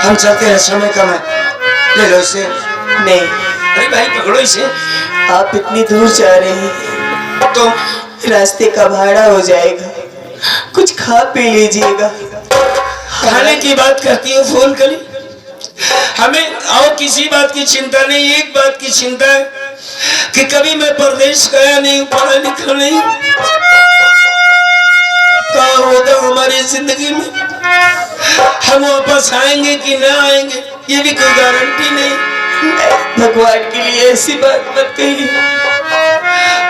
हम चलते हैं, समय कम है, ले लो इसे। नहीं, अरे भाई पकड़ो इसे। आप इतनी दूर जा रहे हैं तो रास्ते का भाड़ा हो जाएगा, कुछ खा पी लीजिएगा। खाने की बात करती हो फूल कली, हमें और किसी बात की चिंता नहीं, एक बात की चिंता है कि कभी मैं परदेश गया नहीं, पढ़ा लिखा नहीं, क्या होगा हमारी जिंदगी में, हम वापस आएंगे कि ना आएंगे ये भी कोई गारंटी नहीं। भगवान के लिए ऐसी बात मत कहिए।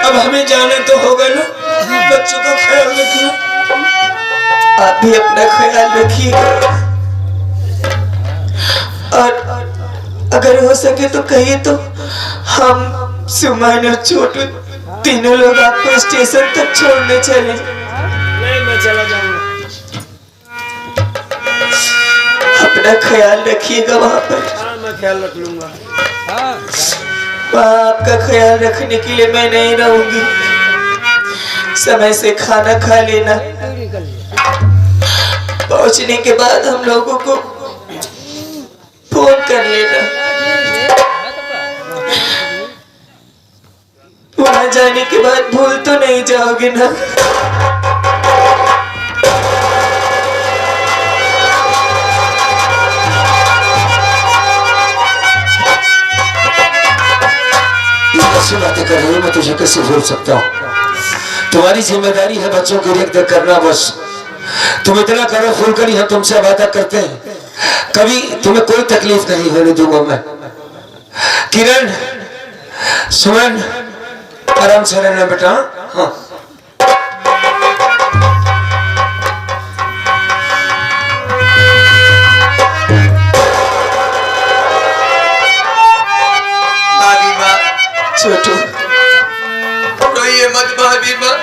अब हमें जाना तो होगा ना, बच्चों का ख्याल रखना। आप भी अपना ख्याल रखिएगा, और अगर हो सके तो कहिए तो हम सुमन और छोटू तीनों लोग आपको स्टेशन तक छोड़ने चले। नहीं, मैं चला जाऊंगा। अपना ख्याल रखिएगा वहाँ पर। हाँ, मैं ख्याल रख लूंगा। वहाँ आपका ख्याल रखने के लिए मैं नहीं रहूंगी। समय से खाना खा लेना, पहुँचने के बाद हम लोगों को फोन कर लेना। वहाँ जाने के बाद भूल तो नहीं जाओगे ना? ऐसी बातें कर रही हूँ, मैं तुझे कैसे भूल सकता हूँ? तुम्हारी जिम्मेदारी है बच्चों की देख देख करना, बस तुम इतना करो फूल करी, हम तुमसे वादा करते हैं कभी तुम्हें कोई तकलीफ नहीं होने दूंगा मैं। किरण, सुमन, आराम से रहना बेटा। हाँ, छोटू रोइए मत भाभी माँ,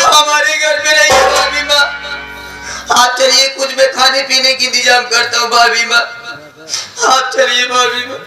हमारे घर में रहिए भाभी माँ। आप चलिए, कुछ मैं खाने पीने की इंतजाम करता हूँ भाभी माँ, आप चलिए भाभी माँ।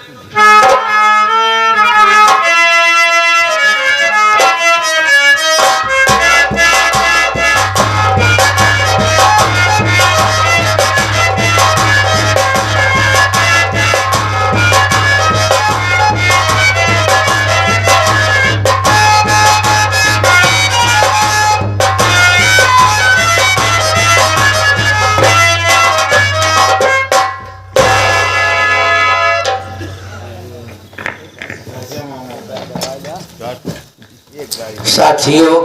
साथियों,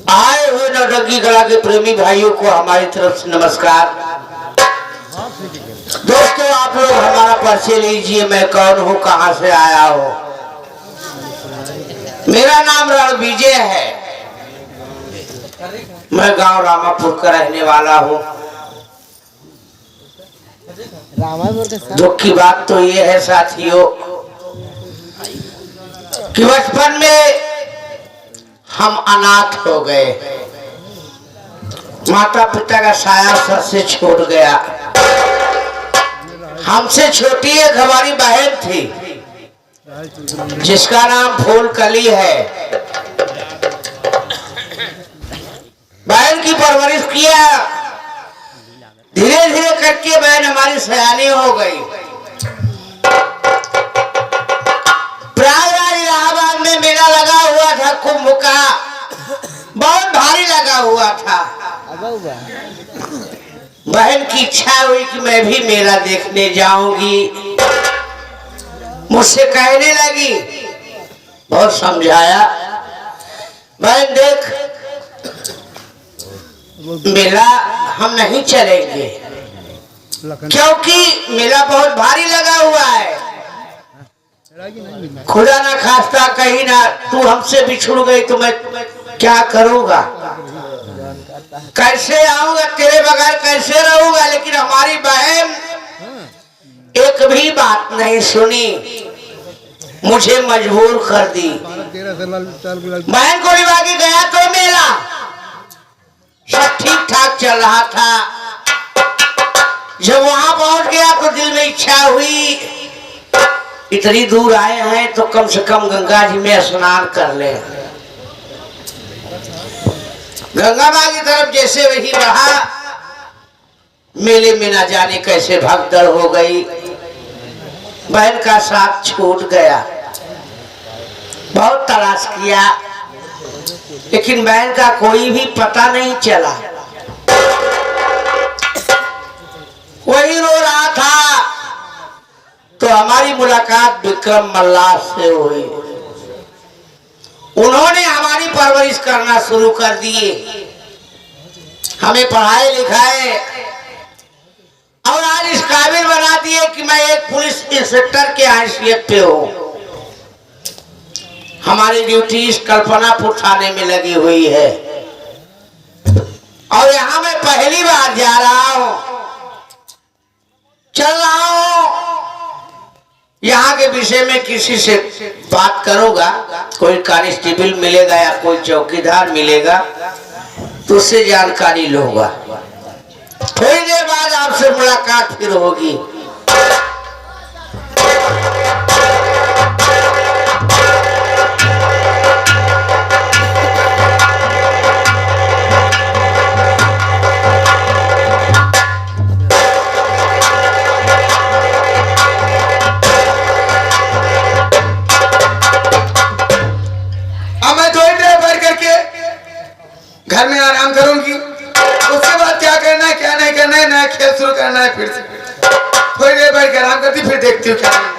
आए हुए नौटंकी कला के प्रेमी भाइयों को हमारी तरफ से नमस्कार। दोस्तों, आप लोग हमारा परिचय लीजिए, मैं कौन हूँ, कहाँ से आया हूँ। मेरा नाम रणविजय है, मैं गांव रामापुर का रहने वाला हूँ। दुख की बात तो ये है साथियों कि बचपन में हम अनाथ हो गए, माता पिता का साया सर से छोड़ गया। हमसे छोटी एक हमारी बहन थी जिसका नाम फूल कली है। बहन की परवरिश किया, धीरे धीरे करके बहन हमारी सयानी हो गई। इलाहाबाद में मेला लगा हुआ था, कुंभ का, बहुत भारी लगा हुआ था। बहन की इच्छा हुई कि मैं भी मेला देखने जाऊंगी। मुझसे कहने लगी, बहुत समझाया, बहन देख मेला हम नहीं चलेंगे क्योंकि मेला बहुत भारी लगा हुआ है। खुदा ना खास्ता कहीं ना तू हमसे बिछुड़ गई तो मैं क्या करूंगा, कैसे आऊंगा तेरे बगैर, कैसे रहूंगा। लेकिन हमारी बहन एक भी बात नहीं सुनी, मुझे मजबूर कर दी। बहन को लिवा के गया तो मेला सब ठीक ठाक चल रहा था। जब वहां पहुंच गया तो दिल में इच्छा हुई, इतनी दूर आए हैं तो कम से कम गंगा जी में स्नान कर ले। गंगा माँ की तरफ जैसे वही बढ़ा, मेले में ना जाने कैसे भगदड़ हो गई, बहन का साथ छूट गया। बहुत तलाश किया लेकिन बहन का कोई भी पता नहीं चला। वही रो रहा था तो हमारी मुलाकात विक्रम मल्लाह से हुई। उन्होंने हमारी परवरिश करना शुरू कर दिए, हमें पढ़ाए लिखाए और आज इस काबिल बना दिए कि मैं एक पुलिस इंस्पेक्टर के हैसियत पे हूँ। हमारी ड्यूटी इस कल्पनापुर थाने में लगी हुई है और यहाँ मैं पहली बार जा रहा हूँ, चल रहा हूँ। यहाँ के विषय में किसी से बात करूंगा, कोई कांस्टेबल मिलेगा या कोई चौकीदार मिलेगा तो उससे जानकारी लूंगा। थोड़ी देर बाद आपसे मुलाकात फिर होगी। घर में आराम करूंगी, उसके बाद क्या करना है क्या नहीं करना है, नया खेल शुरू करना है। फिर से थोड़ी देर बैठ कर आराम करती, फिर देखती हूँ क्या है।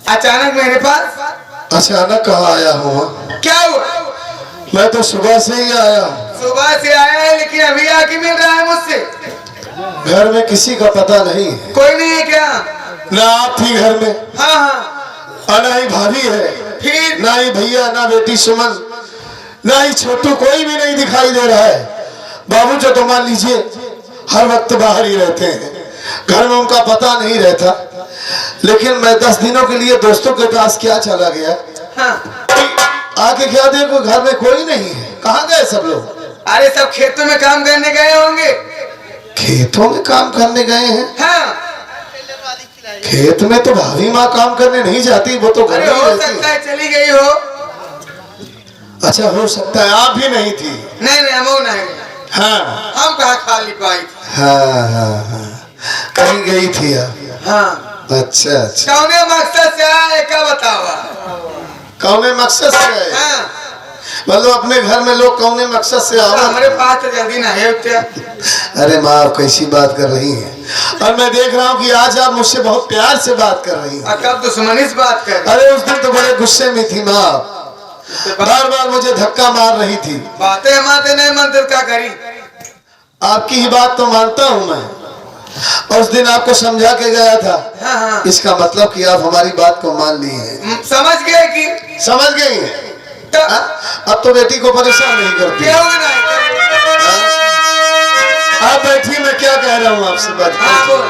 अचानक मेरे पास? अचानक कहाँ आया हूँ? क्या हुआ? मैं तो सुबह से ही आया। सुबह से आया है लेकिन अभी आके मिल रहा है मुझसे। घर में किसी का पता नहीं? कोई नहीं है क्या? ना आप थी घर में? हाँ हाँ। और ना ही भाभी है, फिर ना ही भैया, ना बेटी सुमन, ना ही छोटू, कोई भी नहीं दिखाई दे रहा है। बाबू जो तो मान लीजिए हर वक्त बाहर ही रहते हैं, घर में उनका पता नहीं रहता। लेकिन मैं 10 दिनों के लिए दोस्तों के पास क्या चला गया। हाँ। आके क्या देखो घर में कोई नहीं है। कहाँ गए सब लोग? अरे सब खेतों में काम करने गए होंगे। खेतों में काम करने गए हैं? हाँ। खेत में तो भाभी माँ काम करने नहीं जाती, वो तो घर में ही हो रहती सकता है चली गई हो। अच्छा हो सकता है आप भी नहीं थी। नहीं नहीं हम नहीं। हाँ हम कहाँ खाली पाई। हाँ हाँ हाँ कहीं गई थी आप? हाँ। अच्छा अच्छा। कौने मकसद से आया क्या बतावा? कौने मकसद से आए? हाँ। मतलब अपने घर में लोग कौने मकसद से आओ? हमारे पास तो जल्दी ना है क्या? अरे माँ आप कैसी बात कर रही हैं? और मैं देख रहा हूँ कि आज आप मुझसे बहुत प्यार से बात कर रही हैं। कब दुश्मनी से बात कर? अरे उस दिन तो बड़े गुस्से में थी माँ, बार बार मुझे धक्का मार रही थी। बातें हमारे नहीं मानते क्या करी? आपकी ही बात तो मानता हूँ मैं, उस दिन आपको समझा के गया था। हाँ हाँ। इसका मतलब कि आप हमारी बात को मान ली हैं। समझ गए कि? समझ गई हैं? तो अब तो बेटी को परेशान नहीं करती। क्या होगा ना? आप बैठिए, मैं क्या कह रहा हूँ आपसे बात। हाँ बोल।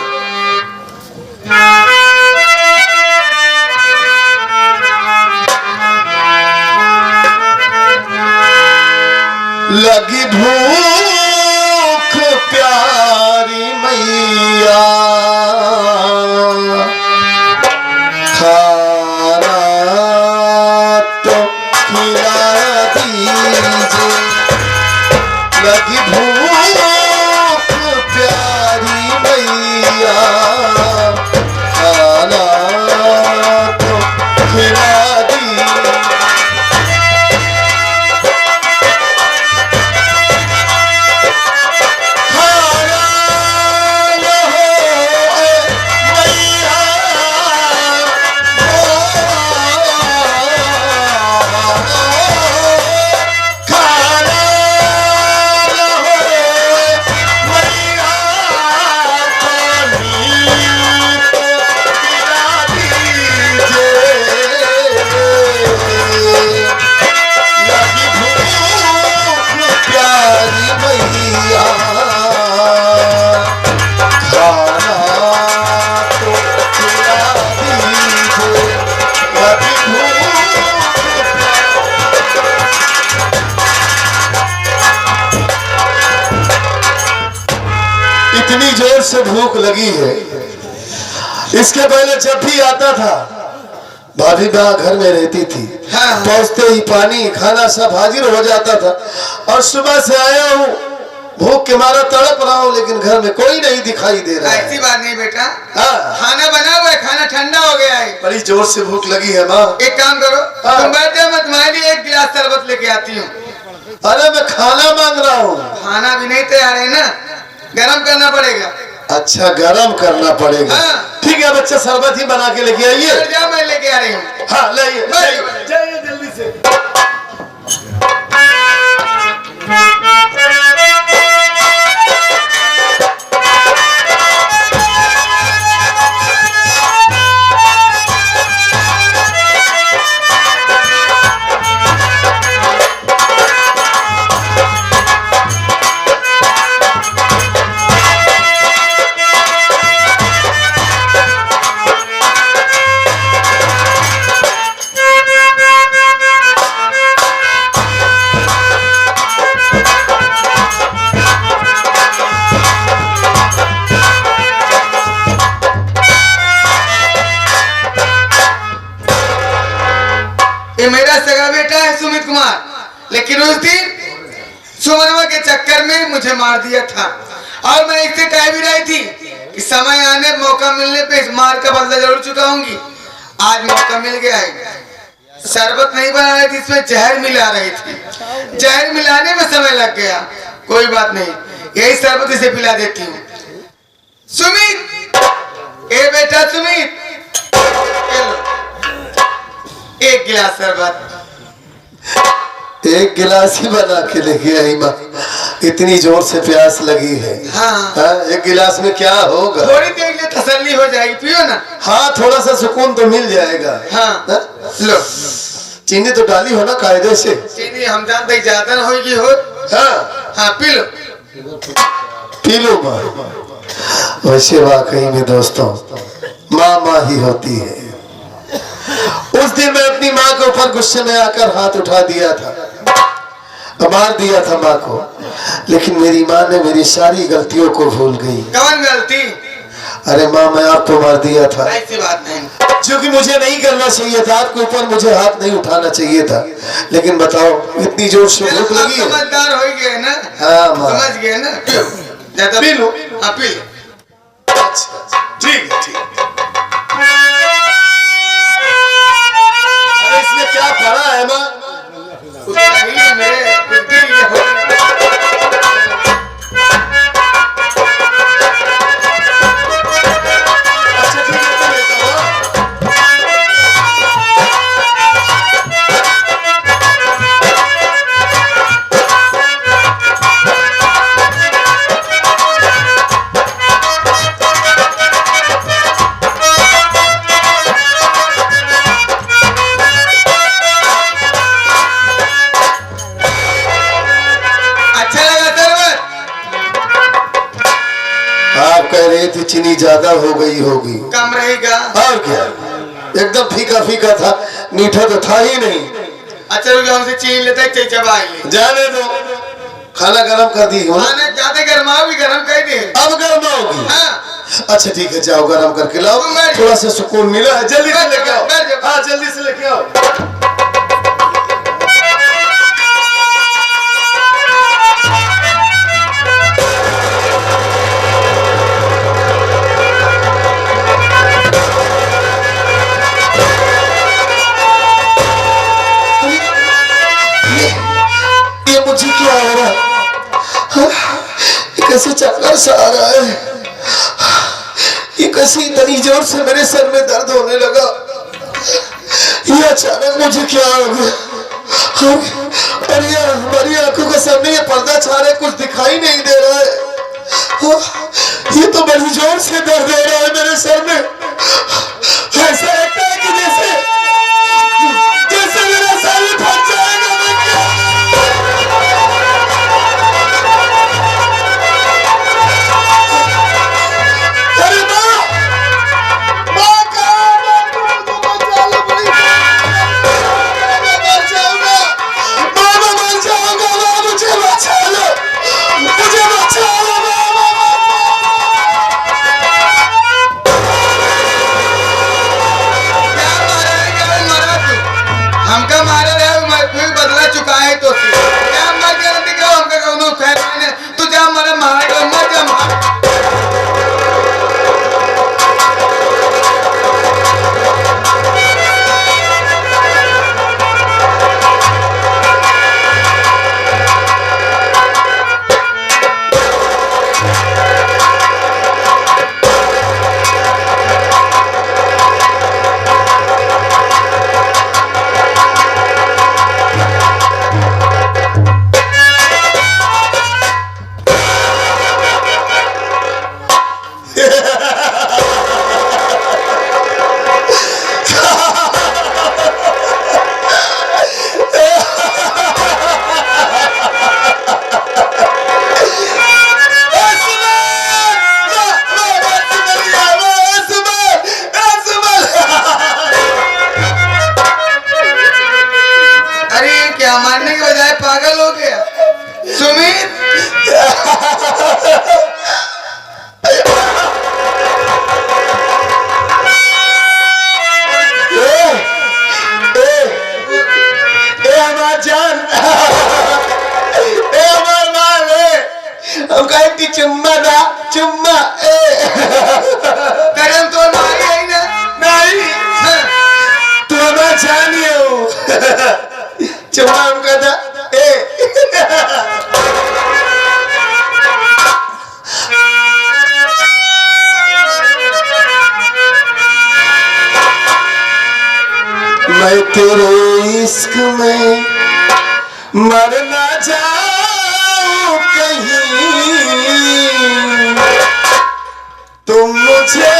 लगी भूख प्यारी मैया, खाना तो खिला दीजिए। लगी भूख प्यारी मैया, खाना तो खिला दीजिए। जोर से भूख लगी है। इसके पहले जब भी आता था, भाभी बा घर में रहती थी, पहुंचते ही पानी खाना सब हाजिर हो जाता था। और सुबह से आया हूँ, भूख के मारा तड़प रहा हूँ, लेकिन घर में कोई नहीं दिखाई दे रहा है। ऐसी बात नहीं बेटा, हाँ, खाना बना हुआ है, खाना ठंडा हो गया है। बड़ी जोर से भूख लगी है माँ। एक काम करो, तुम बैठ जाओ, मैं तुम्हारे लिए एक गिलास शरबत लेके आती हूँ। अरे मैं खाना मांग रहा हूँ। खाना भी नहीं तैयार है ना, गरम करना पड़ेगा। अच्छा, गरम करना पड़ेगा। हाँ। ठीक है बच्चा, शरबत ही बना के लेके आइए। बैठ जाओ, मैं लेके आ रही हूँ। हाँ लाइए, बैठ। जाइए जल्दी से। ये मेरा सगा बेटा है सुमित कुमार, लेकिन उस दिन सुमनवा के चक्कर में मुझे मार दिया था। और मैं इससे कह भी रही थी कि समय आने मौका मिलने पे इस मार का बदला जरूर चुकाऊंगी। आज मौका मिल गया है। शरबत नहीं बना रही थी, इसमें जहर मिला रही थी। जहर मिलाने में समय लग गया, कोई बात नहीं, यही शरबत इसे पिला देती हूँ। सुमित, ए बेटा सुमित, एक गिलास शरबत। एक गिलास ही बना के लेके आई माँ, इतनी जोर से प्यास लगी है। हाँ। एक गिलास में क्या होगा? थोड़ी देर के लिए तसल्ली हो जाएगी, पियो ना। हाँ, थोड़ा सा सुकून तो मिल जाएगा। हाँ। हा? लो, चीनी तो डाली हो ना कायदे से? चीनी हम जानते ज्यादा ना होगी हो। हाँ, हाँ, पी लो। पी लो माँ। वैसे वाकई में दोस्तों, माँ माँ ही होती है। उस दिन मैं अपनी माँ के ऊपर गुस्से में आकर हाथ उठा दिया था, मार दिया था माँ को, लेकिन मेरी माँ ने मेरी सारी गलतियों को भूल गई। कौन गलती? अरे माँ, मैं आपको मार दिया था, ऐसी बात नहीं। जो कि मुझे नहीं करना चाहिए था। आपके ऊपर मुझे हाथ नहीं उठाना चाहिए था, लेकिन बताओ, इतनी जोर से भूख लगी है। समझदार हो गए ना? हाँ माँ, समझ गए ना? पियो, ज्यादा पी लो। हाँ, पी लो। अच्छा, ठीक है, ठीक है। अरे इसमें क्या पड़ा है माँ? उतना ही मेरे बुद्धि के हो। अच्छा ठीक है, तो लेता हूँ। अच्छा लगा शरबत? आप कह रहे थे चीनी ज्यादा हो गई होगी। कम रहेगा। और क्या, एकदम फीका फीका था, मीठा तो था ही नहीं। अच्छा रुक जाओ, उसे चीनी लेता है, चबा ले। जाने दो, खाना गरम कर दी हो ना? खाना ज्यादा गर्माओ भी गरम कर दे। अब गर्म होगी। हाँ। अच्छा ठीक है, जाओ गरम करके लाओ, थोड़ा सा सुकून मिला है। जल्दी से लेके आओ। बैठ जाओ। हाँ, जल्दी से लेके आओ। ये मुझे क्या हो रहा है? हाँ, ये कैसे चक्कर सा आ रहा है? ये कैसे इतनी जोर से मेरे सर में दर्द होने लगा? ये अचानक मुझे क्या हो गया? अरे यार, हमारी आंखों के सामने ये पर्दा छा रहा है, कुछ दिखाई नहीं दे रहा है। हाँ, ये तो बड़ी जोर से दर्द हो रहा है मेरे सर में। ऐसा लगता है कि जैसे मेरा सर फट जाएगा। मैं क्या? अरे माँ, माँ कहाँ है? मुझे बचा लो प्लीज। मैं मर जाऊंगा। माँ, मैं मर जाऊंगा। माँ, मुझे बचा लो, मुझे बचा लो। माँ, हमार जान, हमार माल हम कहे चुम्मा दा चुम्मा। करम तो मारी है ना। नहीं तू हमार जानिए हो। चुम्मा हम कहता मैं तेरे इश्क में मर ना जाऊं कहीं, तुम मुझे